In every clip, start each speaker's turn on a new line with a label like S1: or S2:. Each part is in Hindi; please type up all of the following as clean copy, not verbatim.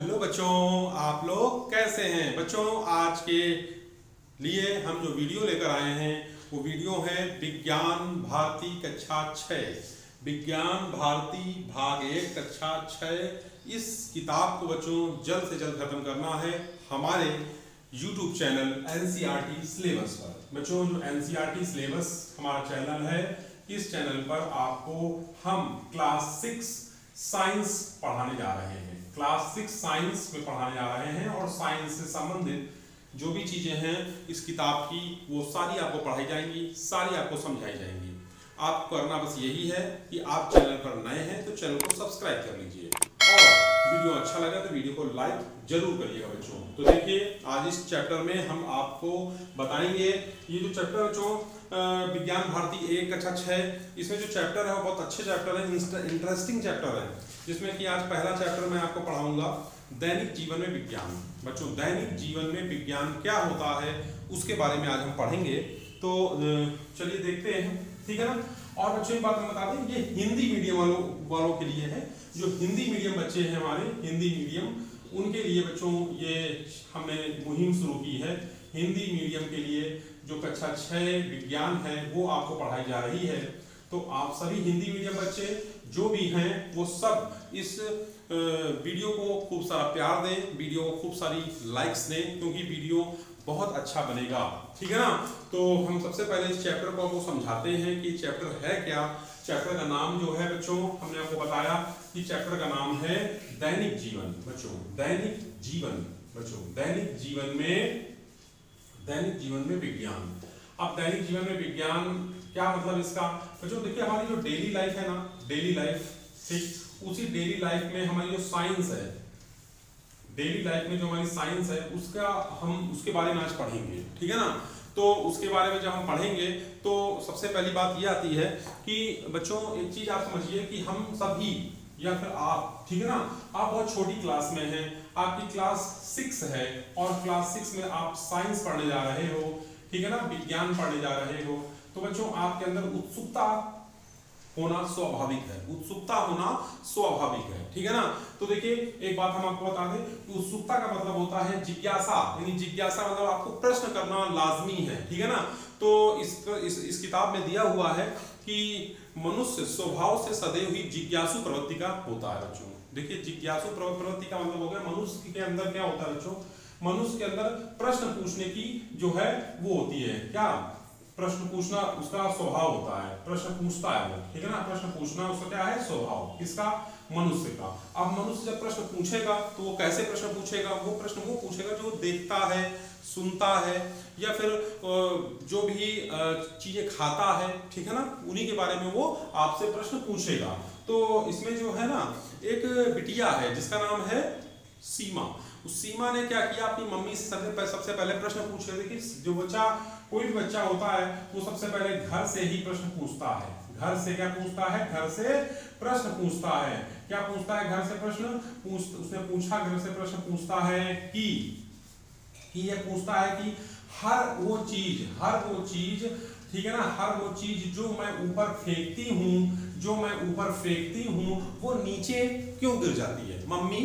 S1: हेलो बच्चों, आप लोग कैसे हैं? बच्चों, आज के लिए हम जो वीडियो लेकर आए हैं वो वीडियो है विज्ञान भारती कक्षा 6 विज्ञान भारती भाग 1 कक्षा 6। इस किताब को बच्चों जल्द से जल्द खत्म करना है हमारे YouTube चैनल NCERT सिलेबस पर। बच्चों, जो NCERT सिलेबस हमारा चैनल है, इस चैनल पर आपको हम क्लास 6 साइंस पढ़ाने जा रहे हैं। क्लास 6 साइंस में पढ़ाने जा रहे हैं और साइंस से संबंधित जो भी चीजें हैं इस किताब की वो सारी आपको पढ़ाई जाएंगी, सारी आपको समझाई जाएंगी। आपको करना बस यही है कि आप चैनल पर नए हैं तो चैनल को सब्सक्राइब कर लीजिए और वीडियो अच्छा लगा तो वीडियो को लाइक जरूर करिएगा बच्चों। तो देखिए, आज इस चैप्टर में हम आपको बताएंगे ये जो चैप्टर बच्चों विज्ञान भारती 1 कक्षा 6, इसमें जो चैप्टर है वो बहुत अच्छे चैप्टर है, इंटरेस्टिंग चैप्टर है, जिसमें कि आज पहला चैप्टर मैं आपको पढ़ाऊंगा दैनिक जीवन में विज्ञान। बच्चों, दैनिक जीवन में विज्ञान क्या होता है उसके बारे में आज हम पढ़ेंगे। तो चलिए देखते हैं, ठीक है ना। और बच्चों एक बात हम बता दें, ये हिंदी मीडियम वालों के लिए है। जो हिंदी मीडियम बच्चे हैं हमारे, हिंदी मीडियम, उनके लिए बच्चों ये हमने मुहिम शुरू की है। हिंदी मीडियम के लिए जो कक्षा 6 विज्ञान है वो आपको पढ़ाई जा रही है। तो आप सभी हिंदी मीडियम बच्चे जो भी हैं वो सब इस वीडियो को खूब सारा प्यार दें, वीडियो को खूब सारी लाइक्स दें, क्योंकि वीडियो बहुत अच्छा बनेगा, ठीक है ना। तो हम सबसे पहले इस चैप्टर को आपको समझाते हैं कि चैप्टर है क्या। चैप्टर का नाम जो है बच्चों, हमने आपको बताया कि चैप्टर का नाम है दैनिक जीवन। बच्चों, दैनिक जीवन, बच्चों दैनिक जीवन में विज्ञान। अब दैनिक जीवन में विज्ञान क्या मतलब इसका? बच्चों देखिए, हमारी जो डेली लाइफ है ना, डेली लाइफ, ठीक, उसी डेली लाइफ में हमारी जो साइंस है, डेली लाइफ में जो हमारी साइंस है उसके बारे में आज पढ़ेंगे, ठीक है ना। तो उसके बारे में जब हम पढ़ेंगे तो सबसे पहली बात ये आती है कि बच्चों एक चीज आप समझिए कि हम सभी या फिर आप, ठीक है ना, आप बहुत छोटी क्लास में हैं, आपकी क्लास 6 है और क्लास 6 में आप साइंस पढ़ने जा रहे हो, ठीक है ना, विज्ञान पढ़ने जा रहे हो। तो बच्चों आपके अंदर उत्सुकता होना स्वाभाविक है, उत्सुकता होना स्वाभाविक है, ठीक है ना। तो देखिए एक बात हम आपको बता दें कि उत्सुकता का मतलब होता है जिज्ञासा, यानी जिज्ञासा मतलब आपको प्रश्न करना लाजमी है, ठीक है ना। तो इस किताब में दिया हुआ है कि मनुष्य स्वभाव से सदैव ही जिज्ञासु प्रवृत्ति का होता है। बच्चों देखिए, जिज्ञासु प्रवृत्ति का मतलब हो गया मनुष्य के अंदर क्या होता है बच्चों, मनुष्य के अंदर प्रश्न पूछने की जो है वो होती है, क्या प्रश्न पूछना उसका स्वभाव होता है, प्रश्न पूछता है वो, ठीक है ना। प्रश्न पूछना उसका क्या है स्वभाव, किसका? मनुष्य का। अब मनुष्य जब प्रश्न पूछेगा तो वो कैसे प्रश्न पूछेगा? वो प्रश्न वो पूछेगा जो देखता है, सुनता है, या फिर जो भी चीजें खाता है, ठीक है ना, उन्हीं के बारे में वो आपसे प्रश्न पूछेगा। तो इसमें जो है ना एक बिटिया है जिसका नाम है सीमा। उस सीमा ने क्या किया, अपनी मम्मी से सबसे पहले प्रश्न पूछ रहे थे कि जो बच्चा, कोई भी बच्चा होता है वो सबसे पहले घर से ही प्रश्न पूछता है। घर से क्या पूछता है? घर से प्रश्न पूछता है। क्या पूछता है? घर से प्रश्न उसने पूछा, घर से प्रश्न पूछता है कि ये पूछता है कि हर वो चीज, ठीक है ना, हर वो चीज जो मैं ऊपर फेंकती हूँ वो नीचे क्यों गिर जाती है? मम्मी,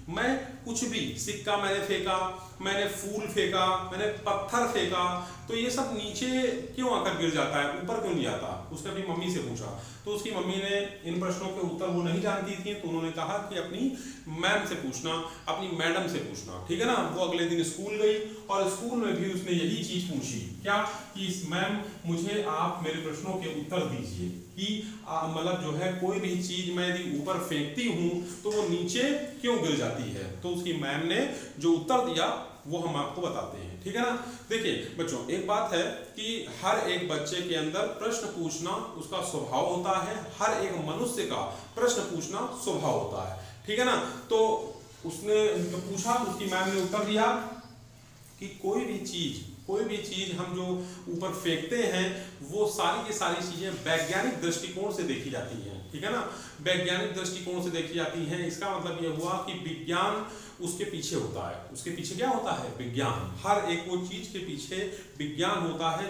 S1: मैं कुछ भी, सिक्का मैंने फेंका, मैंने फूल फेंका, मैंने पत्थर फेंका, तो ये सब नीचे क्यों आकर गिर जाता है, ऊपर क्यों नहीं आता? उसने अपनी मम्मी से पूछा। तो उसकी मम्मी ने इन प्रश्नों के उत्तर वो नहीं जानती थी, तो उन्होंने कहा कि अपनी मैम से पूछना, अपनी मैडम से पूछना, ठीक है ना। वो अगले दिन स्कूल गई और स्कूल में भी उसने यही चीज पूछी, क्या कि मैम मुझे आप मेरे प्रश्नों के उत्तर दीजिए कि मतलब जो है कोई भी चीज मैं यदि ऊपर फेंकती हूँ तो वो नीचे क्यों गिर जाती है। तो उसकी मैम ने जो उत्तर दिया वो हम आपको बताते हैं, ठीक है ना। देखिए बच्चों, एक बात है कि हर एक बच्चे के अंदर प्रश्न पूछना उसका स्वभाव होता है, हर एक मनुष्य का प्रश्न पूछना स्वभाव होता है, ठीक है ना। तो उसने पूछा तो उसकी मैम ने उत्तर दिया कि कोई भी चीज हम जो ऊपर फेंकते हैं वो सारी की सारी चीजें वैज्ञानिक दृष्टिकोण से देखी जाती हैं, ठीक है ना, वैज्ञानिक दृष्टिकोण से देखी जाती हैं। इसका मतलब ये हुआ कि विज्ञान उसके पीछे होता है। उसके पीछे क्या होता है? विज्ञान। हर एक वो चीज के पीछे विज्ञान होता है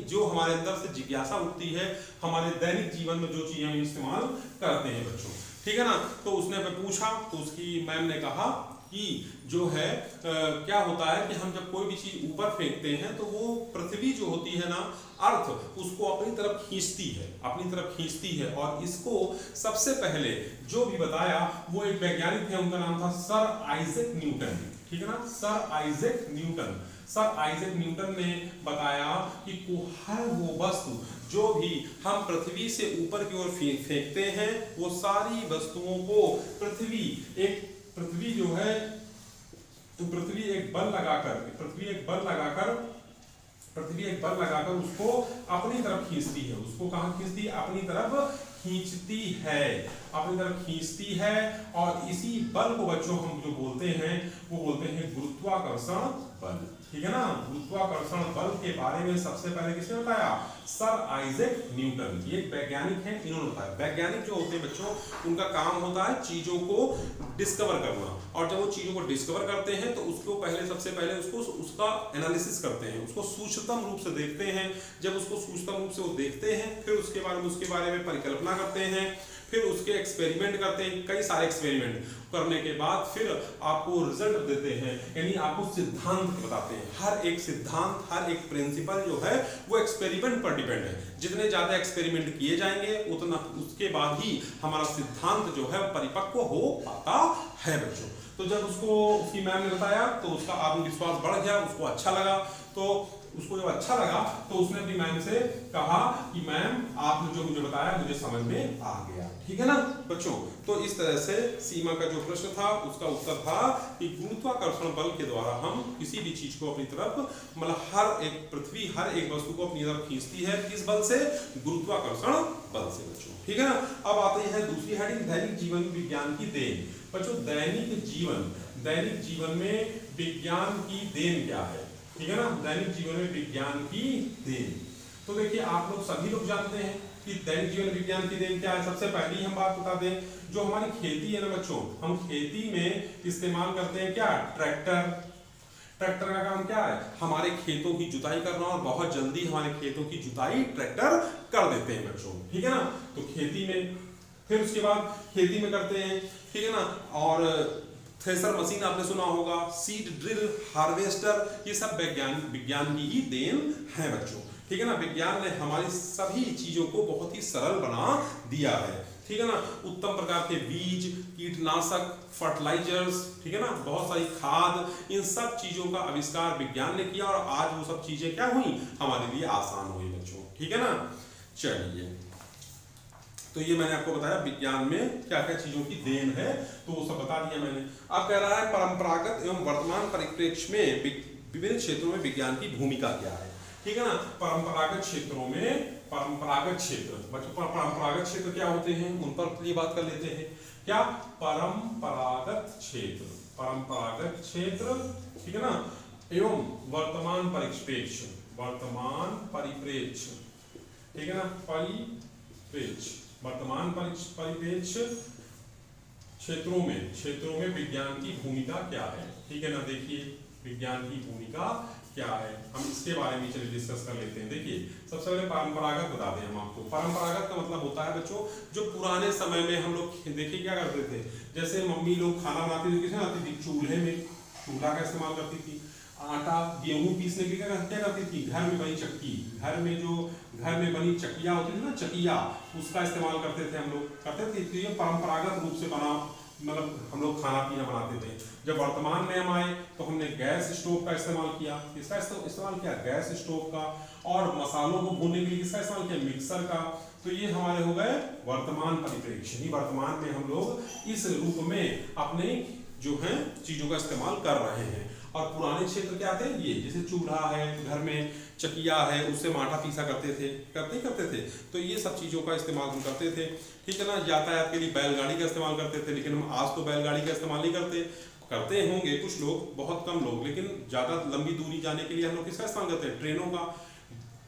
S1: जो हमारे अंदर से जिज्ञासा उठती है, हमारे दैनिक जीवन में जो चीजें हम इस्तेमाल करते हैं बच्चों, ठीक है ना। तो उसने पूछा तो उसकी मैम ने कहा कि जो है क्या होता है कि हम जब कोई भी चीज ऊपर फेंकते हैं तो वो पृथ्वी जो होती है ना, अर्थ, उसको अपनी तरफ खींचती है, अपनी तरफ खींचती है। और इसको सबसे पहले जो भी बताया वो एक वैज्ञानिक थे, उनका नाम था सर आइजैक न्यूटन, ठीक है ना, sir Isaac Newton. Sir Isaac Newton ने बताया कि हर वो वस्तु जो भी हम पृथ्वी से ऊपर की ओर फेंकते हैं, वो सारी वस्तुओं को पृथ्वी जो है, पृथ्वी एक बल लगाकर उसको अपनी तरफ खींचती है। उसको कहां खींचती है? अपनी तरफ खींचती है। और इसी बल को बच्चों हम जो बोलते हैं वो बोलते हैं गुरुत्वाकर्षण बल, ठीक है ना। गुरुत्वाकर्षण बल के बारे में सबसे पहले किसने बताया? Sir Isaac Newton. ये वैज्ञानिक हैं, इन्होंने बताया। वैज्ञानिक जो होते हैं बच्चों, उनका काम होता है चीजों को डिस्कवर करना, और जब वो चीजों को डिस्कवर करते हैं तो उसको सबसे पहले उसका एनालिसिस करते हैं, उसको सूक्ष्मतम रूप से देखते हैं। जब उसको सूक्ष्मतम रूप से वो देखते हैं, फिर उसके बारे में परिकल्पना करते हैं, फिर उसके एक्सपेरिमेंट करते हैं। कई सारे एक्सपेरिमेंट करने के बाद फिर आपको रिजल्ट देते हैं, यानी आपको सिद्धांत बताते हैं। हर एक सिद्धांत, हर एक प्रिंसिपल जो है वो एक्सपेरिमेंट पर डिपेंड है। जितने ज्यादा एक्सपेरिमेंट किए जाएंगे उतना उसके बाद ही हमारा सिद्धांत जो है परिपक्व हो पाता है बच्चों। तो जब उसकी मैम ने बताया तो उसका आत्मविश्वास बढ़ गया, उसको अच्छा लगा। तो उसको जब अच्छा लगा तो उसने अपनी मैम से कहा कि मैम आपने जो मुझे बताया मुझे समझ में आ गया, ठीक है ना बच्चों। तो इस तरह से सीमा का जो प्रश्न था उसका उत्तर था कि गुरुत्वाकर्षण बल के द्वारा हम किसी भी चीज को अपनी तरफ, मतलब पृथ्वी हर एक वस्तु को अपनी तरफ खींचती है। किस बल से? गुरुत्वाकर्षण बल से बच्चों, ठीक है ना। अब आते हैं दूसरी हेडिंग, दैनिक जीवन विज्ञान की देन। बच्चों दैनिक जीवन में विज्ञान की देन क्या है, ठीक है ना। दैनिक जीवन में विज्ञान की देन, तो देखिए आप लोग सभी लोग जानते हैं कि दैनिक जीवन विज्ञान की देन क्या है। सबसे पहली हम बात बता दें, जो हमारी खेती है ना बच्चों, हम खेती में इस्तेमाल करते हैं क्या? ट्रैक्टर का काम क्या है? हमारे खेतों की जुताई करना, और बहुत जल्दी हमारे खेतों की जुताई ट्रैक्टर कर देते हैं बच्चों, ठीक है ना। तो खेती में, फिर उसके बाद खेती में करते हैं, ठीक है ना। और थ्रेसर मशीन आपने सुना होगा, सीड ड्रिल, हार्वेस्टर, ये सब विज्ञान की ही देन है बच्चों, ठीक है ना। विज्ञान ने हमारी सभी चीजों को बहुत ही सरल बना दिया है, ठीक है ना। उत्तम प्रकार के बीज, कीटनाशक, फर्टिलाइजर्स, ठीक है ना, बहुत सारी खाद, इन सब चीजों का आविष्कार विज्ञान ने किया, और आज वो सब चीजें क्या हुई? हमारे लिए आसान हुई बच्चों, ठीक है ना। चलिए, तो ये मैंने आपको बताया विज्ञान में क्या क्या चीजों की देन है, तो वो सब बता दिया मैंने। अब कह रहा है परंपरागत एवं वर्तमान परिप्रेक्ष्य में विभिन्न क्षेत्रों में विज्ञान की भूमिका क्या है, ठीक है ना। परंपरागत क्षेत्र क्या होते हैं, उन पर ये बात कर लेते हैं। क्या? परंपरागत क्षेत्र, ठीक है ना, एवं वर्तमान परिप्रेक्ष्य, ठीक है ना, परिप्रेक्ष्य, वर्तमान परिप्रेक्ष्य क्षेत्रों में विज्ञान की भूमिका क्या है, ठीक है ना। देखिए विज्ञान की भूमिका क्या है, हम इसके बारे में चलिए डिस्कस कर लेते हैं। देखिए सबसे पहले परंपरागत बता दें हम आपको। परंपरागत का मतलब होता है बच्चों, जो पुराने समय में हम लोग देखिए क्या करते थे, जैसे मम्मी लोग खाना बनाती थी, किसमें बनाती थी? चूल्हे में, चूल्हा का इस्तेमाल करती थी। आटा गेहूं पीसने के लिए क्या करती थी? घर में बनी चक्की, घर में बनी चक्कियाँ होती थी ना, चक्कियाँ, उसका इस्तेमाल करते थे हम लोग, करते थे। तो ये परंपरागत रूप से बना, मतलब हम लोग खाना पीना बनाते थे। जब वर्तमान में हम आए तो हमने गैस स्टोव का इस्तेमाल किया। किसका इस्तेमाल किया? गैस स्टोव का। और मसालों को भूनने के लिए किसका इस्तेमाल किया? मिक्सर का। तो ये हमारे हो गए वर्तमान परिप्रेक्ष्य। वर्तमान में हम लोग इस रूप में अपने जो है चीजों का इस्तेमाल कर रहे हैं। और पुराने क्षेत्र क्या थे? ये जैसे चूल्हा है, घर में चकिया है, उससे आटा पीसा करते थे। तो ये सब चीज़ों का इस्तेमाल हम करते थे, ठीक है ना। यातायात के लिए बैलगाड़ी का इस्तेमाल करते थे, लेकिन हम आज तो बैलगाड़ी का इस्तेमाल नहीं करते होंगे कुछ लोग, बहुत कम लोग, लेकिन ज़्यादा लंबी दूरी जाने के लिए हम लोग किसका इस्तेमाल करते हैं? ट्रेनों का,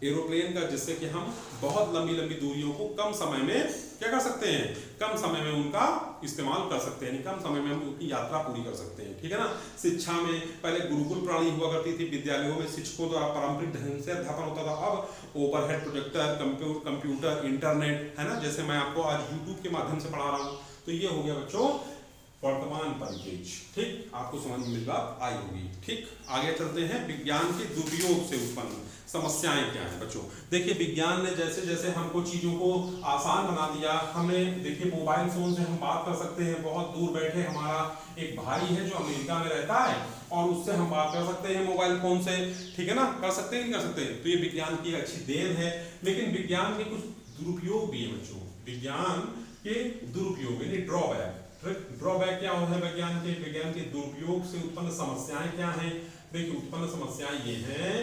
S1: एरोप्लेन का, जिससे कि हम बहुत लंबी दूरियों को कम समय में क्या कर सकते हैं? कम समय में उनका इस्तेमाल कर सकते हैं, कम समय में हम उनकी यात्रा पूरी कर सकते हैं, ठीक है ना। शिक्षा में पहले गुरुकुल प्रणाली हुआ करती थी, विद्यालयों में शिक्षकों द्वारा पारंपरिक ढंग से अध्यापन होता था। अब ओवरहेड प्रोजेक्टर, कंप्यूटर, इंटरनेट, है ना, जैसे मैं आपको आज यूट्यूब के माध्यम से पढ़ा रहा हूँ। तो ये हो गया बच्चों वर्तमान परिपेक्ष। ठीक, आपको समझ में बात आई होगी। ठीक, आगे चलते हैं, विज्ञान के दुरुपयोग से उत्पन्न समस्याएं क्या हैं बच्चों। देखिए विज्ञान ने जैसे जैसे हमको चीजों को आसान बना दिया, हमें देखिए मोबाइल फोन से हम बात कर सकते हैं, बहुत दूर बैठे हमारा एक भाई है जो अमेरिका में रहता है और उससे हम बात कर सकते हैं मोबाइल फोन से, ठीक है ना, कर सकते हैं नहीं कर सकते। तो ये विज्ञान की अच्छी देन है, लेकिन विज्ञान के कुछ दुरुपयोग भी है बच्चों। विज्ञान के दुरुपयोग यानी ड्रॉबैक। ड्रॉबैक क्या होता है विज्ञान के दुरुपयोग से उत्पन्न समस्याएं क्या हैं। देखिए उत्पन्न समस्याएं ये हैं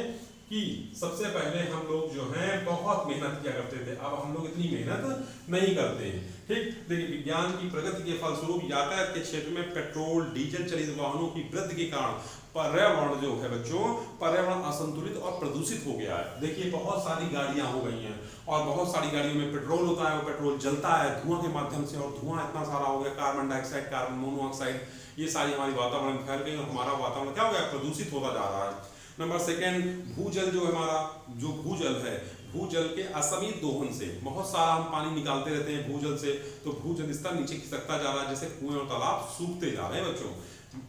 S1: कि सबसे पहले हम लोग जो हैं बहुत मेहनत किया करते थे, अब हम लोग इतनी मेहनत नहीं करते हैं। ठीक, देखिए विज्ञान की प्रगति के फलस्वरूप यातायात के क्षेत्र में पेट्रोल डीजल चलित वाहनों की वृद्धि के कारण पर्यावरण जो है बच्चों, पर्यावरण असंतुलित और प्रदूषित हो गया है। देखिए बहुत सारी गाड़ियां हो गई हैं और बहुत सारी गाड़ियों में पेट्रोल होता है, वो पेट्रोल जलता है धुआं के माध्यम से, और धुआं इतना सारा हो गया, कार्बन डाइऑक्साइड, कार्बन मोनोऑक्साइड, ये सारी हमारी वातावरण में फैल गई और हमारा वातावरण क्या हो गया, प्रदूषित होता जा रहा है। नंबर सेकेंड, भूजल जो हमारा जो भूजल है, भूजल के असीमित दोहन से बहुत सारा हम पानी निकालते रहते हैं भूजल से, तो भूजल स्तर नीचे खिसकता जा रहा है, जैसे कुएं और तालाब सूखते जा रहे हैं बच्चों।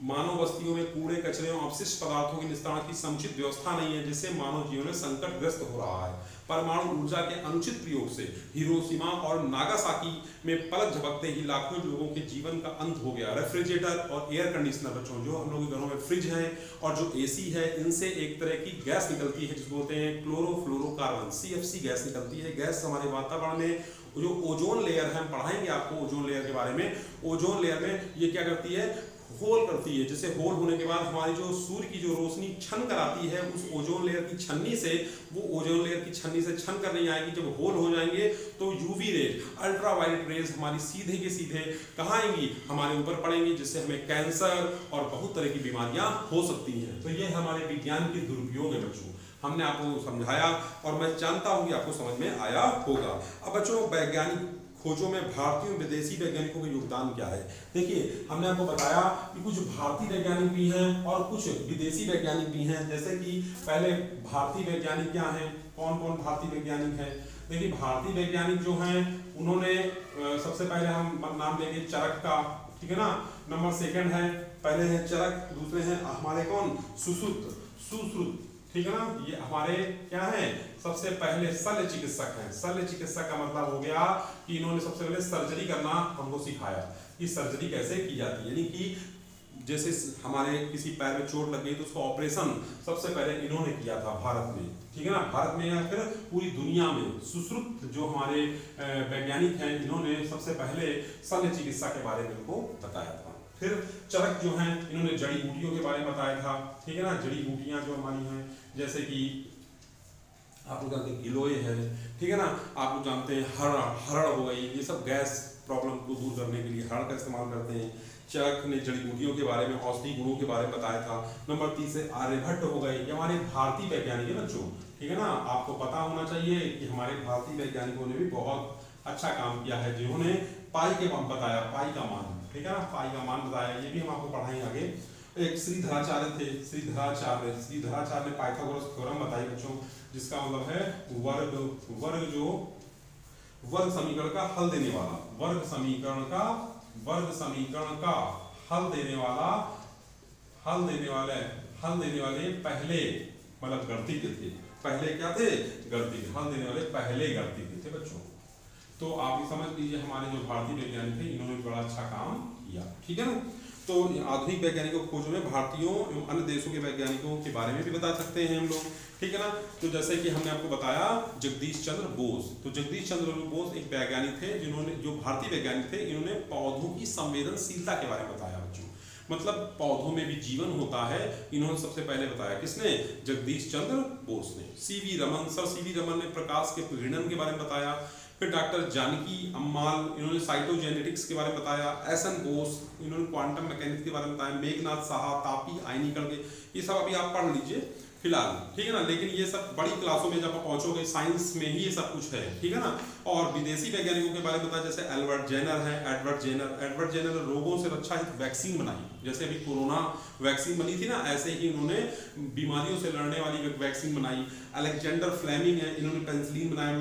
S1: मानव बस्तियों में कूड़े कचरे और अपशिष्ट पदार्थों के निस्तारण की समुचित व्यवस्था नहीं है, जिससे मानव जीवन में संकटग्रस्त हो रहा है। परमाणु ऊर्जा के अनुचित प्रयोग से हिरोशिमा और नागासाकी में पलक झपकते ही लाखों लोगों के जीवन का अंत हो गया। रेफ्रिजरेटर और एयर कंडीशनर बच्चों, जो हम लोगों के घरों में फ्रिज है और जो एसी है, इनसे एक तरह की गैस निकलती है जिसको बोलते हैं क्लोरोफ्लोरोकार्बन, CFC गैस निकलती है। गैस हमारे वातावरण में जो ओजोन लेयर है, हम पढ़ाएंगे आपको ओजोन लेयर के बारे में। ओजोन लेयर में ये क्या करती है, होल करती है, जैसे होल होने के बाद हमारी जो सूर्य की जो रोशनी छन कर आती है, उस ओजोन लेयर की छन्नी से, वो ओजोन लेयर की छन्नी से छन कर नहीं आएगी। जब होल हो जाएंगे तो यूवी रेज, अल्ट्रावायलेट रेज हमारी सीधे के सीधे कहाँ आएंगी, हमारे ऊपर पड़ेंगी, जिससे हमें कैंसर और बहुत तरह की बीमारियां हो सकती हैं। तो ये हमारे विज्ञान के दुरुपयोग है बच्चों, हमने आपको समझाया और मैं जानता हूँ कि आपको समझ में आया होगा। अब बच्चों वैज्ञानिक खोजों में भारतीय और विदेशी वैज्ञानिकों का योगदान क्या है। देखिए हमने आपको बताया कि कुछ भारतीय वैज्ञानिक भी हैं और कुछ विदेशी वैज्ञानिक भी हैं। जैसे कि पहले भारतीय वैज्ञानिक क्या हैं, कौन कौन भारतीय वैज्ञानिक हैं। देखिए भारतीय वैज्ञानिक जो हैं उन्होंने सबसे पहले हम नाम लेंगे चरक का, ठीक है ना। नंबर सेकंड है, पहले है चरक, दूसरे हैं हमारे कौन, सुश्रुत, ठीक है ना। ये हमारे क्या हैं, सबसे पहले शल्य चिकित्सक हैं। शल्य चिकित्सक का मतलब हो गया कि इन्होंने सबसे पहले सर्जरी करना हमको सिखाया कि सर्जरी कैसे की जाती है, यानी कि जैसे हमारे किसी पैर में चोट लग गई तो उसका ऑपरेशन सबसे पहले इन्होंने किया था भारत में, ठीक है ना। भारत में या फिर पूरी दुनिया में सुश्रुत जो हमारे वैज्ञानिक हैं, इन्होंने सबसे पहले शल्य चिकित्सा के बारे में इनको बताया था। फिर चरक जो हैं, इन्होंने जड़ी बूटियों के बारे में बताया था, ठीक है ना। जड़ी बूटियां जो हमारी हैं, जैसे कि आप लोग जानते हैं गिलोय है, ठीक है ना। आप लोग जानते हैं हरड़ हो गई, ये सब गैस प्रॉब्लम को दूर करने के लिए हरड़ का इस्तेमाल करते हैं। चरक ने जड़ी बूटियों के बारे में, औषधि गुणों के बारे में बताया था। नंबर 3 से आर्यभट्ट हो गए, ये हमारे भारतीय वैज्ञानिक है बच्चों, ठीक है ना। आपको पता होना चाहिए कि हमारे भारतीय वैज्ञानिकों ने भी बहुत अच्छा काम किया है, जिन्होंने पाई के मान बताया, पाई का मान, ठीक है ना, पाई का मान बताया। ये भी हम आपको पढ़ाएंगे आगे। एक श्रीधराचार्य थे, श्रीधराचार्य ने पाइथागोरस थ्योरम बताई बच्चों, जिसका मतलब है वर्ग समीकरण का हल देने वाला, वर्ग समीकरण का हल देने वाले पहले मतलब गणितज्ञ थे। पहले क्या थे, गणितज्ञ, हल देने वाले पहले गणितज्ञ थे बच्चों। तो आप ये समझ लीजिए हमारे जो भारतीय वैज्ञानिक थे, इन्होंने बड़ा अच्छा काम किया, ठीक है ना। तो आधुनिक वैज्ञानिकों खोजों में भारतीयों एवं अन्य देशों के वैज्ञानिकों के बारे में भी बता सकते हैं हम लोग, ठीक है ना। तो जैसे कि हमने आपको बताया जगदीश चंद्र बोस, तो जगदीश चंद्र बोस एक वैज्ञानिक थे जिन्होंने, जो भारतीय वैज्ञानिक थे, इन्होंने पौधों की संवेदनशीलता के बारे में बताया बच्चों, मतलब पौधों में भी जीवन होता है, इन्होंने सबसे पहले बताया। किसने, जगदीश चंद्र बोस ने। सीवी रमन ने प्रकाश के प्रकीर्णन के बारे में बताया। फिर डॉक्टर जानकी अम्माल, इन्होंने साइटोजेनेटिक्स के बारे में बताया। एस.एन. बोस, इन्होंने क्वांटम मैकेनिक्स के बारे में बताया। मेघनाथ साहा, तापी आयनीकरण के, ये सब अभी आप पढ़ लीजिए फिलहाल, ठीक है ना। लेकिन ये सब बड़ी क्लासों में जब आप पहुंचोगे, साइंस में ही ये सब कुछ है, ठीक है ना। और विदेशी वैज्ञानिकों के बारे में बताया, जैसे एडवर्ड जेनर ने रोगों से रक्षा हेतु वैक्सीन बनाई, जैसे अभी कोरोना वैक्सीन बनी थी ना, ऐसे ही इन्होंने बीमारियों से लड़ने वाली वैक्सीन बनाई। अलेक्जेंडर फ्लेमिंग है, इन्होंने पेनिसिलिन बनाया।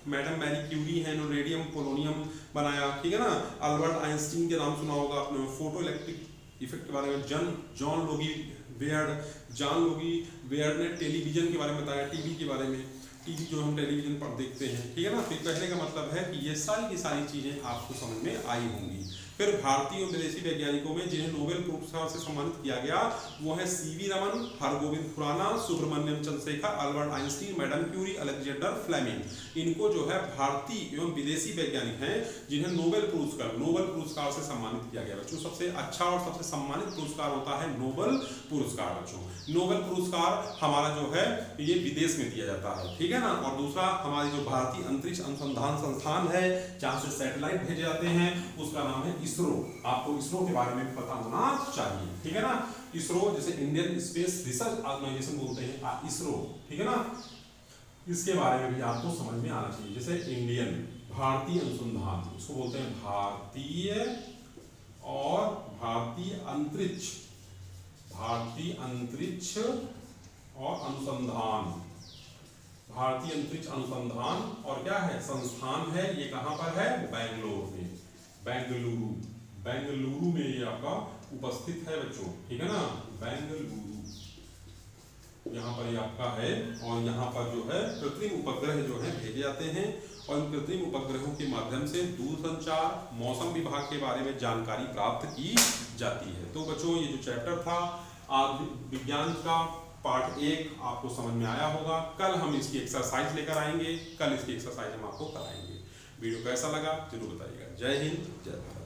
S1: मैडम मैरी क्यूरी है, इन्होंने रेडियम पोलोनियम बनाया, ठीक है ना। अल्बर्ट आइंस्टीन के नाम सुना होगा आपने, फोटो इलेक्ट्रिक इफेक्ट के बारे में। जॉन लोगी बेयर्ड ने टेलीविजन के बारे में बताया, टीवी के बारे में, टीवी जो हम टेलीविजन पर देखते हैं, ठीक है ना। तो कहने का मतलब है कि ये सारी की सारी चीजें आपको समझ में आई होंगी। फिर भारतीय और विदेशी वैज्ञानिकों में जिन्हें नोबेल पुरस्कार से सम्मानित किया गया वो है C V Raman, Hargobind Khorana, Subrahmanyan Chandrasekhar, Albert Einstein, madam Curie, Alexander Fleming. इनको जो है भारतीय एवं विदेशी वैज्ञानिक हैं जिन्हें नोबेल पुरस्कार से सम्मानित किया गया। बच्चों सबसे अच्छा और सबसे सम्मानित पुरस्कार होता है नोबेल पुरस्कार। बच्चों नोबेल पुरस्कार हमारा जो है ये विदेश में दिया जाता है, ठीक है ना। और दूसरा हमारी जो भारतीय अंतरिक्ष अनुसंधान संस्थान है जहाँ से सैटेलाइट भेजे जाते हैं उसका नाम है इसरो। आपको इसरो के बारे में पता होना चाहिए, ठीक है ना। इसरो जैसे इंडियन स्पेस रिसर्च ऑर्गेनाइजेशन बोलते हैं इसरो, ठीक है ना। इसके बारे में भी आपको समझ में आना चाहिए। जैसे इंडियन भारतीय अनुसंधान, इसको बोलते हैं भारतीय और भारतीय अंतरिक्ष और अनुसंधान, भारतीय अंतरिक्ष अनुसंधान और क्या है संस्थान है। ये कहाँ पर है? बेंगलोर में, बेंगलुरु में ये आपका उपस्थित है बच्चों, ठीक है ना। बेंगलुरु यहाँ पर ये आपका है। और यहाँ पर जो है कृत्रिम उपग्रह जो है भेजे जाते हैं और इन कृत्रिम उपग्रहों के माध्यम से दूरसंचार, मौसम विभाग के बारे में जानकारी प्राप्त की जाती है। तो बच्चों ये जो चैप्टर था आज विज्ञान का पार्ट 1 आपको समझ में आया होगा। कल हम इसकी एक्सरसाइज लेकर आएंगे, कल इसकी एक्सरसाइज हम आपको कराएंगे। वीडियो कैसा लगा जरूर बताइएगा। जय हिंद, जय भारत।